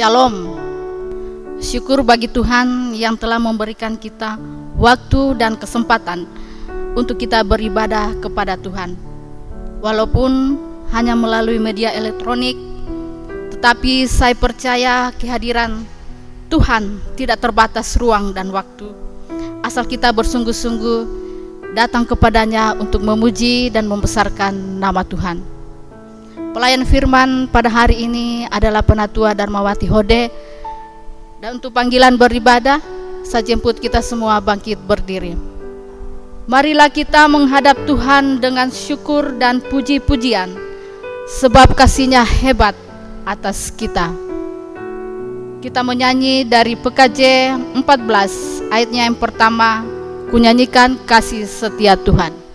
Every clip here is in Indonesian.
Shalom. Syukur bagi Tuhan yang telah memberikan kita waktu dan kesempatan untuk kita beribadah kepada Tuhan. Walaupun hanya melalui media elektronik, tetapi saya percaya kehadiran Tuhan tidak terbatas ruang dan waktu. Asal kita bersungguh-sungguh datang kepadanya untuk memuji dan membesarkan nama Tuhan. Pelayan firman pada hari ini adalah Penatua Darmawati Hode. Dan untuk panggilan beribadah, saya jemput kita semua bangkit berdiri. Marilah kita menghadap Tuhan dengan syukur dan puji-pujian, sebab kasih-Nya hebat atas kita. Kita menyanyi dari PKJ 14 ayatnya yang pertama, kunyanyikan kasih setia Tuhan.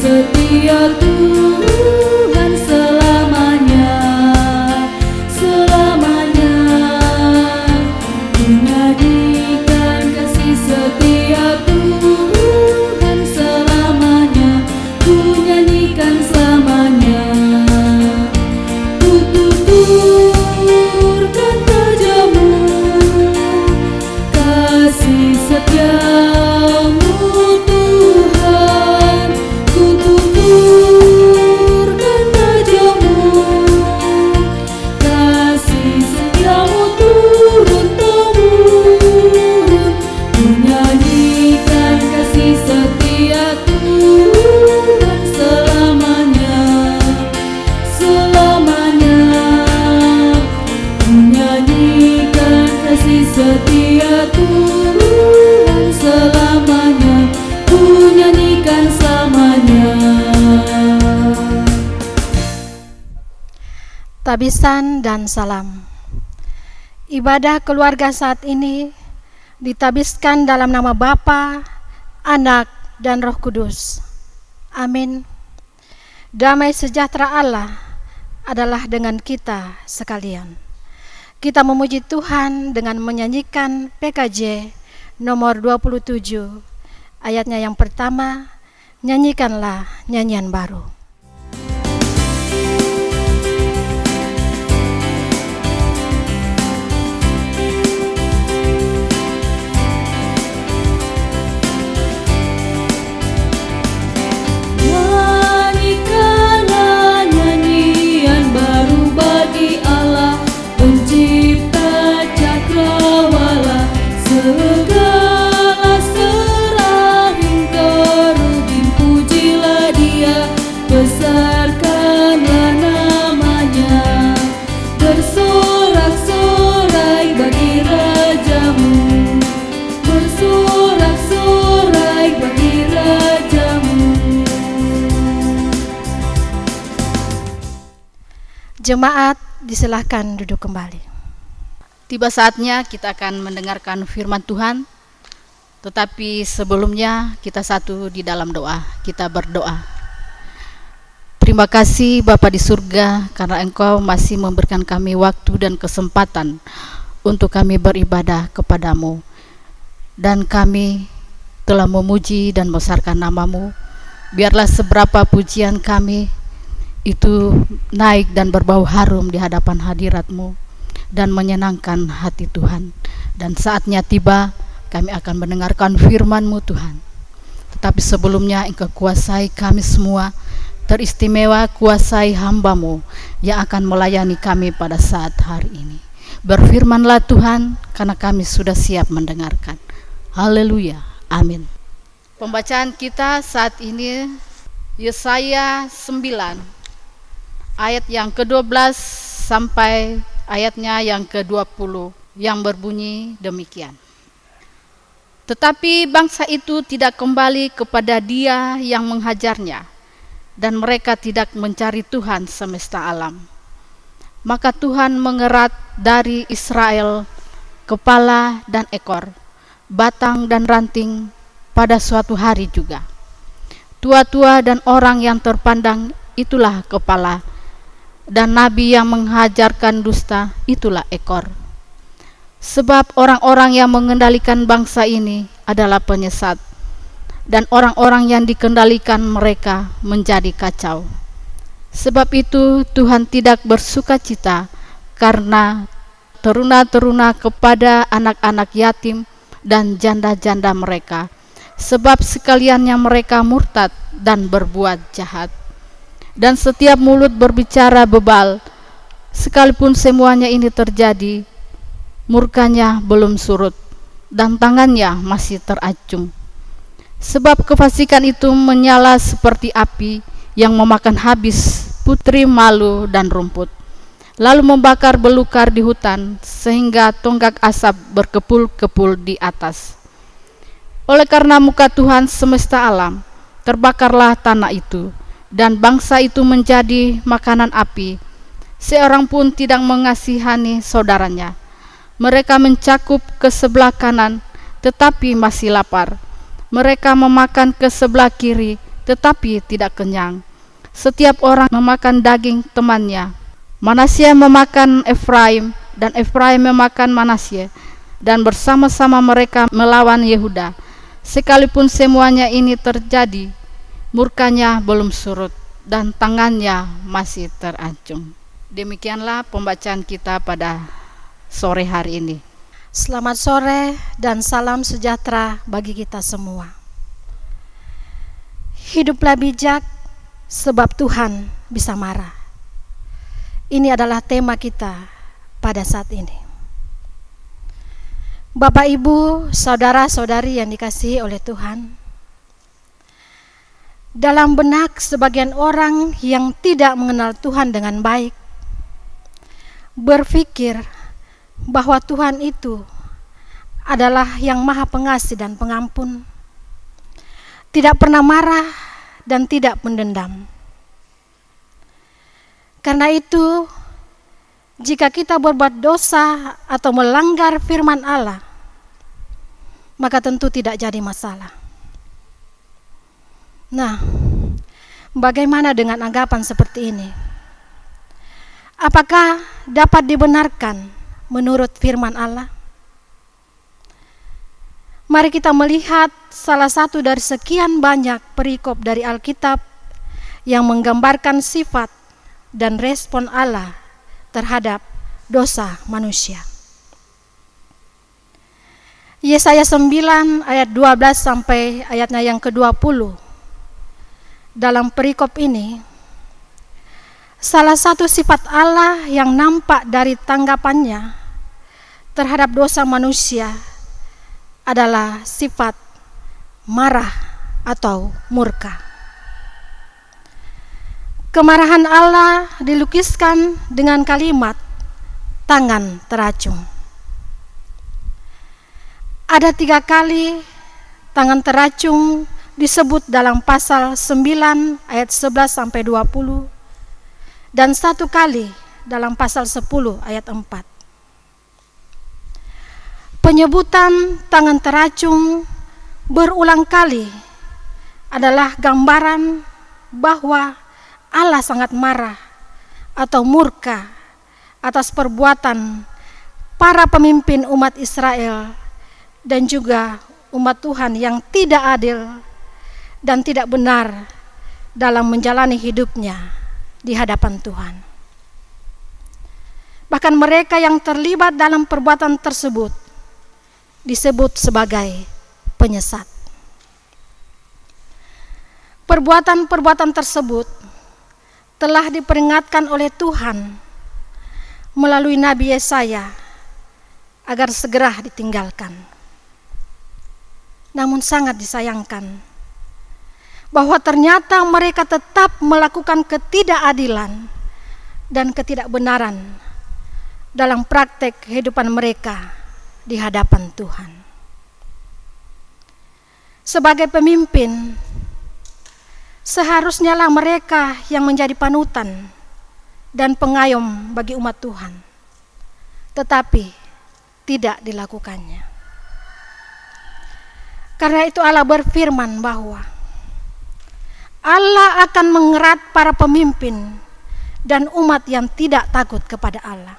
Setia Tuhan selamanya, selamanya. Menyanyikan kasih setia Tuhan selamanya, ku nyanyikan selamanya. Ku tuturkan padamu kasih setiamu Tuhan. Tuturkan padamu kasih setiamu turun-temurun. Menyanyikan kasih setia Tuhan selamanya, selamanya. Menyanyikan kasih setia Tuhan selamanya, ku nyanyikan selamanya. Tabisan dan salam. Ibadah keluarga saat ini ditabiskan dalam nama Bapa, Anak, dan Roh Kudus. Amin. Damai sejahtera Allah adalah dengan kita sekalian. Kita memuji Tuhan dengan menyanyikan PKJ nomor 27 ayatnya yang pertama, nyanyikanlah nyanyian baru. Nyanyikanlah nyanyian baru bagi Allah, pencipta cakrawala. Segala serahing kerubin pujilah Dia, besarkanlah namanya. Bersorak-sorai bagi Rajamu, bersorak-sorai bagi Rajamu. Jemaat disilahkan duduk kembali. Tiba saatnya kita akan mendengarkan firman Tuhan. Tetapi sebelumnya kita satu di dalam doa. Kita berdoa. Terima kasih Bapa di surga, karena Engkau masih memberikan kami waktu dan kesempatan untuk kami beribadah kepadamu. Dan kami telah memuji dan membesarkan nama-Mu. Biarlah seberapa pujian kami itu naik dan berbau harum di hadapan hadirat-Mu dan menyenangkan hati Tuhan. Dan saatnya tiba, kami akan mendengarkan firman-Mu Tuhan. Tetapi sebelumnya Engkau kuasai kami semua, teristimewa kuasai hamba-Mu yang akan melayani kami pada saat hari ini. Berfirmanlah Tuhan, karena kami sudah siap mendengarkan. Haleluya, amin. Pembacaan kita saat ini Yesaya 9 ayat yang ke-12 sampai ayatnya yang ke-20 yang berbunyi demikian. Tetapi bangsa itu tidak kembali kepada Dia yang menghajarnya, dan mereka tidak mencari Tuhan semesta alam. Maka Tuhan mengerat dari Israel kepala dan ekor, batang dan ranting pada suatu hari juga. Tua-tua dan orang yang terpandang itulah kepala, dan nabi yang mengajarkan dusta, itulah ekor. Sebab orang-orang yang mengendalikan bangsa ini adalah penyesat, dan orang-orang yang dikendalikan mereka menjadi kacau. Sebab itu Tuhan tidak bersukacita karena teruna-teruna kepada anak-anak yatim dan janda-janda mereka, sebab sekaliannya mereka murtad dan berbuat jahat. Dan setiap mulut berbicara bebal, sekalipun semuanya ini terjadi, murkanya belum surut dan tangannya masih teracung. Sebab kefasikan itu menyala seperti api yang memakan habis putri malu dan rumput, lalu membakar belukar di hutan sehingga tonggak asap berkepul-kepul di atas. Oleh karena muka Tuhan semesta alam, terbakarlah tanah itu, dan bangsa itu menjadi makanan api. Seorang pun tidak mengasihani saudaranya. Mereka mencakup ke sebelah kanan, tetapi masih lapar. Mereka memakan ke sebelah kiri, tetapi tidak kenyang. Setiap orang memakan daging temannya. Manasye memakan Efraim, dan Efraim memakan Manasye, dan bersama-sama mereka melawan Yehuda. Sekalipun semuanya ini terjadi, murkanya belum surut dan tangannya masih teracung. Demikianlah pembacaan kita pada sore hari ini. Selamat sore dan salam sejahtera bagi kita semua. Hiduplah bijak sebab Tuhan bisa marah. Ini adalah tema kita pada saat ini. Bapak, Ibu, saudara-saudari yang dikasihi oleh Tuhan, dalam benak sebagian orang yang tidak mengenal Tuhan dengan baik, berpikir bahwa Tuhan itu adalah yang Maha Pengasih dan Pengampun, tidak pernah marah dan tidak mendendam. Karena itu, jika kita berbuat dosa atau melanggar firman Allah, maka tentu tidak jadi masalah. Nah, bagaimana dengan anggapan seperti ini? Apakah dapat dibenarkan menurut firman Allah? Mari kita melihat salah satu dari sekian banyak perikop dari Alkitab yang menggambarkan sifat dan respon Allah terhadap dosa manusia. Yesaya 9 ayat 12 sampai ayatnya yang ke-20. Dalam perikop ini, salah satu sifat Allah yang nampak dari tanggapannya terhadap dosa manusia adalah sifat marah atau murka. Kemarahan Allah dilukiskan dengan kalimat tangan teracung. Ada 3 kali tangan teracung disebut dalam pasal 9 ayat 11 sampai 20 dan 1 kali dalam pasal 10 ayat 4. Penyebutan tangan teracung berulang kali adalah gambaran bahwa Allah sangat marah atau murka atas perbuatan para pemimpin umat Israel dan juga umat Tuhan yang tidak adil dan tidak benar dalam menjalani hidupnya di hadapan Tuhan. Bahkan mereka yang terlibat dalam perbuatan tersebut disebut sebagai penyesat. Perbuatan-perbuatan tersebut telah diperingatkan oleh Tuhan melalui Nabi Yesaya agar segera ditinggalkan. Namun sangat disayangkan bahwa ternyata mereka tetap melakukan ketidakadilan dan ketidakbenaran dalam praktek kehidupan mereka di hadapan Tuhan. Sebagai pemimpin, seharusnya lah mereka yang menjadi panutan dan pengayom bagi umat Tuhan, tetapi tidak dilakukannya. Karena itu Allah berfirman bahwa Allah akan mengerat para pemimpin dan umat yang tidak takut kepada Allah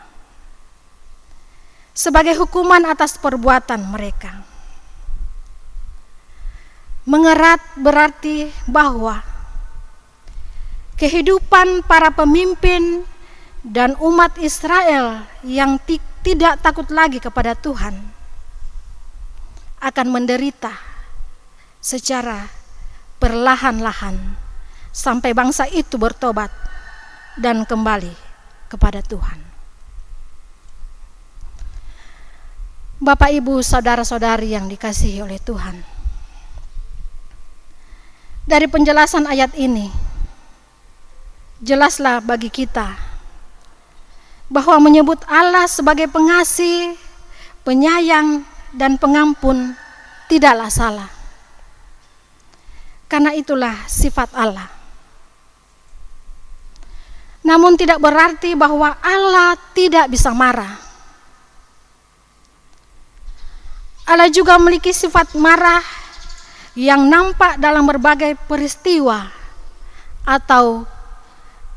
sebagai hukuman atas perbuatan mereka. Mengerat berarti bahwa kehidupan para pemimpin dan umat Israel yang tidak takut lagi kepada Tuhan akan menderita secara perlahan-lahan sampai bangsa itu bertobat dan kembali kepada Tuhan. Bapak, Ibu, saudara-saudari yang dikasihi oleh Tuhan, dari penjelasan ayat ini jelaslah bagi kita bahwa menyebut Allah sebagai pengasih, penyayang, dan pengampun tidaklah salah. Karena itulah sifat Allah. Namun tidak berarti bahwa Allah tidak bisa marah. Allah juga memiliki sifat marah yang nampak dalam berbagai peristiwa atau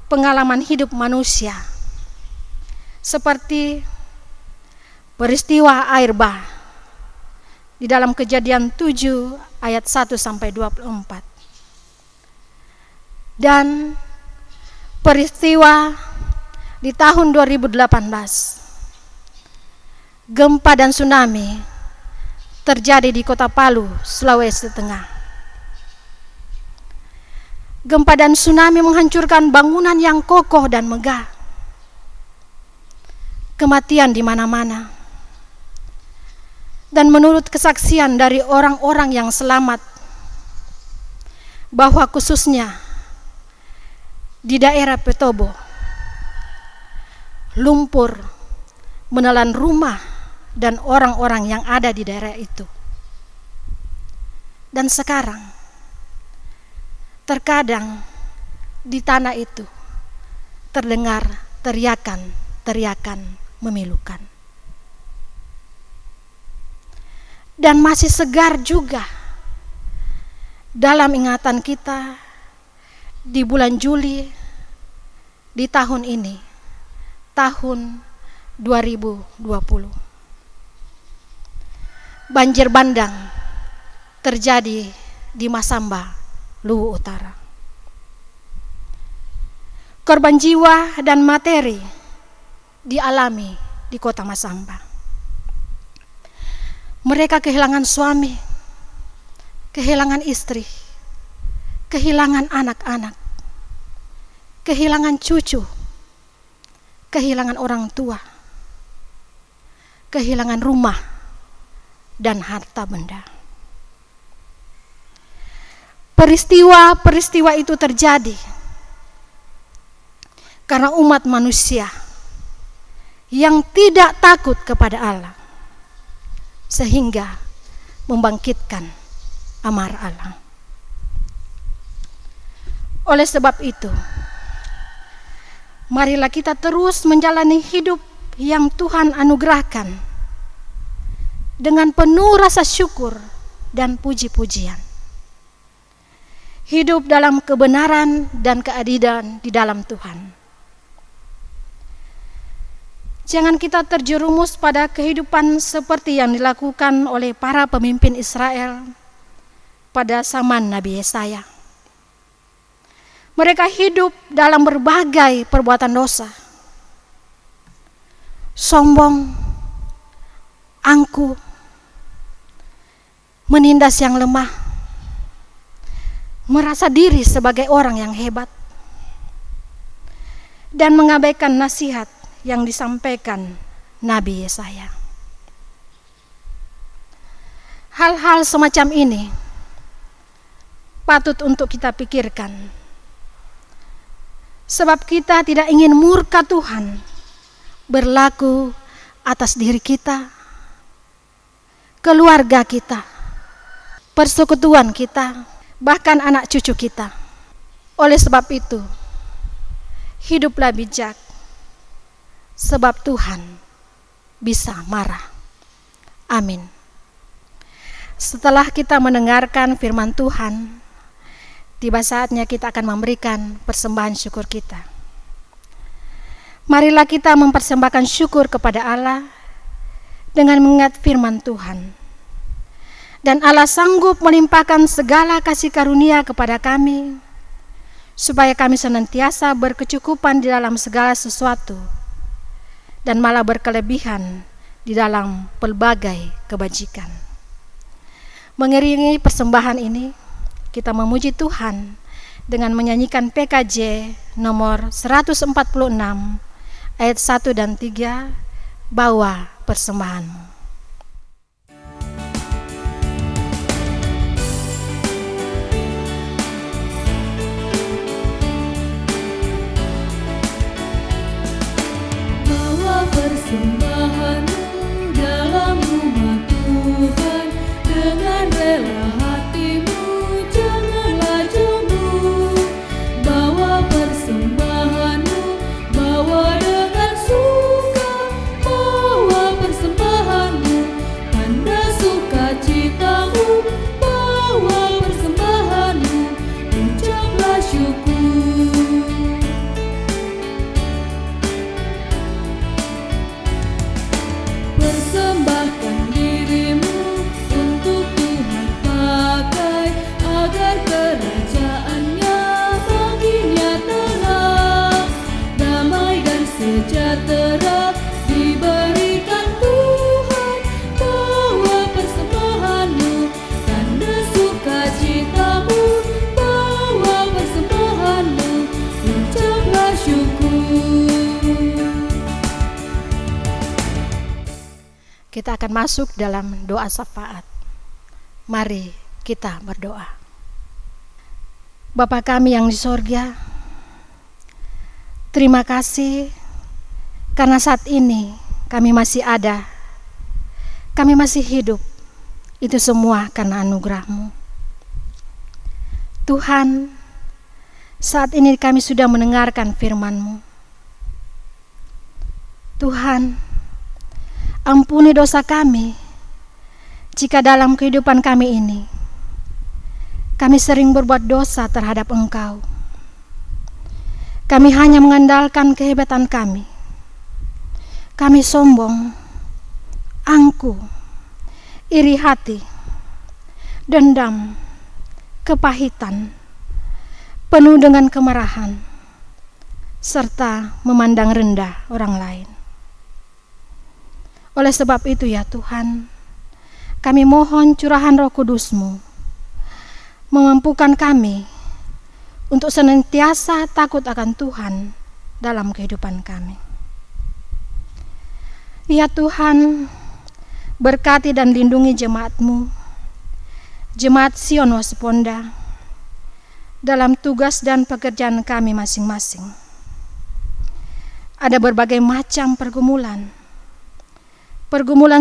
pengalaman hidup manusia, seperti peristiwa air bah di dalam Kejadian 7 ayat 1 sampai 24, dan peristiwa di tahun 2018 gempa dan tsunami terjadi di Kota Palu, Sulawesi Tengah. Gempa dan tsunami menghancurkan bangunan yang kokoh dan megah. Kematian di mana-mana. Dan menurut kesaksian dari orang-orang yang selamat, bahwa khususnya di daerah Petobo, lumpur menelan rumah dan orang-orang yang ada di daerah itu. Dan sekarang terkadang di tanah itu terdengar teriakan memilukan. Dan masih segar juga dalam ingatan kita di bulan Juli di tahun ini, tahun 2020. Banjir bandang terjadi di Masamba, Luwu Utara. Korban jiwa dan materi dialami di kota Masamba. Mereka kehilangan suami, kehilangan istri, kehilangan anak-anak, kehilangan cucu, kehilangan orang tua, kehilangan rumah dan harta benda. Peristiwa-peristiwa itu terjadi karena umat manusia yang tidak takut kepada Allah, sehingga membangkitkan amarah Allah. Oleh sebab itu, marilah kita terus menjalani hidup yang Tuhan anugerahkan dengan penuh rasa syukur dan puji-pujian. Hidup dalam kebenaran dan keadilan di dalam Tuhan. Jangan kita terjerumus pada kehidupan seperti yang dilakukan oleh para pemimpin Israel pada zaman Nabi Yesaya. Mereka hidup dalam berbagai perbuatan dosa. Sombong, angkuh, menindas yang lemah, merasa diri sebagai orang yang hebat, dan mengabaikan nasihat yang disampaikan Nabi Yesaya. Hal-hal semacam ini patut untuk kita pikirkan, sebab kita tidak ingin murka Tuhan berlaku atas diri kita, keluarga kita, persekutuan kita, bahkan anak cucu kita. Oleh sebab itu, hiduplah bijak, sebab Tuhan bisa marah. Amin. Setelah kita mendengarkan firman Tuhan, tiba saatnya kita akan memberikan persembahan syukur kita. Marilah kita mempersembahkan syukur kepada Allah dengan mengingat firman Tuhan. Dan Allah sanggup melimpahkan segala kasih karunia kepada kami, supaya kami senantiasa berkecukupan di dalam segala sesuatu, dan malah berkelebihan di dalam pelbagai kebajikan. Mengiringi persembahan ini, kita memuji Tuhan dengan menyanyikan PKJ nomor 146 ayat 1 dan 3, bawa persembahanmu. Persembahanmu dalam rumah Tuhan, dengan rela hatimu janganlah jemu. Bawa persembahanmu, bawa dengan suka. Bawa persembahanmu, tanda sukacitamu. Bawa persembahanmu, ucaplah syukur. Persembahkan dirimu untuk Tuhan pakai, agar kerajaannya baginya terang. Damai dan sejahtera diberikan Tuhan. Bawa persembahanmu, tanda sukacitamu. Bawa persembahanmu, ucaplah syukur. Kita akan masuk dalam doa syafaat. Mari kita berdoa. Bapa kami yang di sorga, terima kasih karena saat ini kami masih ada, kami masih hidup. Itu semua karena anugerah-Mu. Tuhan, saat ini kami sudah mendengarkan firman-Mu. Tuhan, ampuni dosa kami jika dalam kehidupan kami ini kami sering berbuat dosa terhadap Engkau. Kami hanya mengandalkan kehebatan kami. Kami sombong, angkuh, iri hati, dendam, kepahitan, penuh dengan kemarahan, serta memandang rendah orang lain. Oleh sebab itu ya Tuhan, kami mohon curahan Roh Kudus-Mu memampukan kami untuk senantiasa takut akan Tuhan dalam kehidupan kami. Ya Tuhan, berkati dan lindungi jemaat-Mu, Jemaat Sion Wasponda, dalam tugas dan pekerjaan kami masing-masing. Ada berbagai macam pergumulan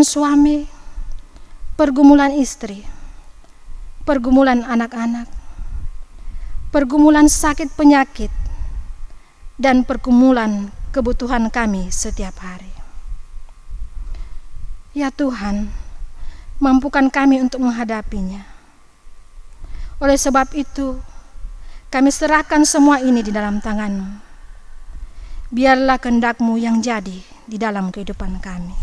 suami, pergumulan istri, pergumulan anak-anak, pergumulan sakit penyakit, dan pergumulan kebutuhan kami setiap hari. Ya Tuhan, mampukan kami untuk menghadapinya. Oleh sebab itu, kami serahkan semua ini di dalam tangan-Mu. Biarlah kehendak-Mu yang jadi di dalam kehidupan kami.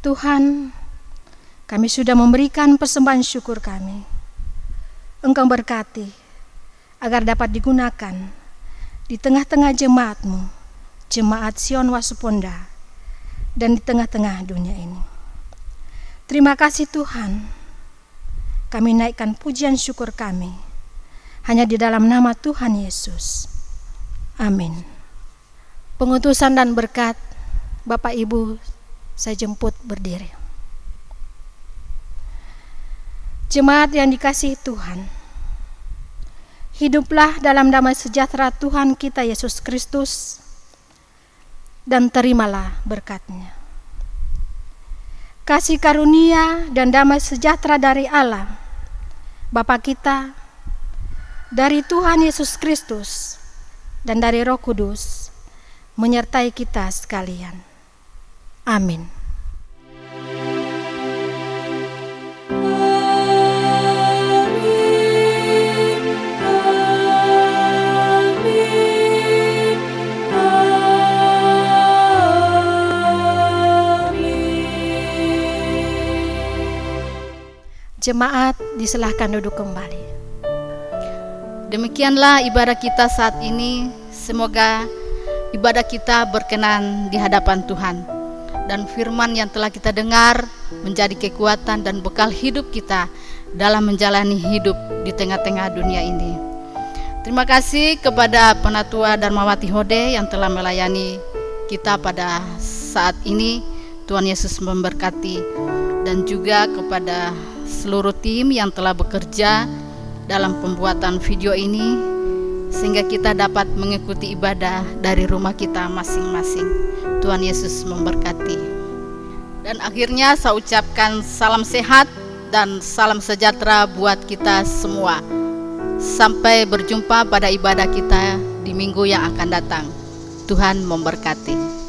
Tuhan, kami sudah memberikan persembahan syukur kami. Engkau berkati agar dapat digunakan di tengah-tengah jemaat-Mu, Jemaat Sion Wasponda, dan di tengah-tengah dunia ini. Terima kasih Tuhan. Kami naikkan pujian syukur kami hanya di dalam nama Tuhan Yesus. Amin. Pengutusan dan berkat Bapak Ibu saya jemput berdiri. Jemaat yang dikasihi Tuhan, hiduplah dalam damai sejahtera Tuhan kita Yesus Kristus dan terimalah berkat-Nya. Kasih karunia dan damai sejahtera dari Allah, Bapa kita, dari Tuhan Yesus Kristus, dan dari Roh Kudus, menyertai kita sekalian. Amin. Amin. Jemaat disilahkan duduk kembali. Demikianlah ibadah kita saat ini. Semoga ibadah kita berkenan di hadapan Tuhan, dan firman yang telah kita dengar menjadi kekuatan dan bekal hidup kita dalam menjalani hidup di tengah-tengah dunia ini. Terima kasih kepada Penatua Darmawati Hode yang telah melayani kita pada saat ini. Tuhan Yesus memberkati. Dan juga kepada seluruh tim yang telah bekerja dalam pembuatan video ini, sehingga kita dapat mengikuti ibadah dari rumah kita masing-masing. Tuhan Yesus memberkati. Dan akhirnya saya ucapkan salam sehat dan salam sejahtera buat kita semua. Sampai berjumpa pada ibadah kita di minggu yang akan datang. Tuhan memberkati.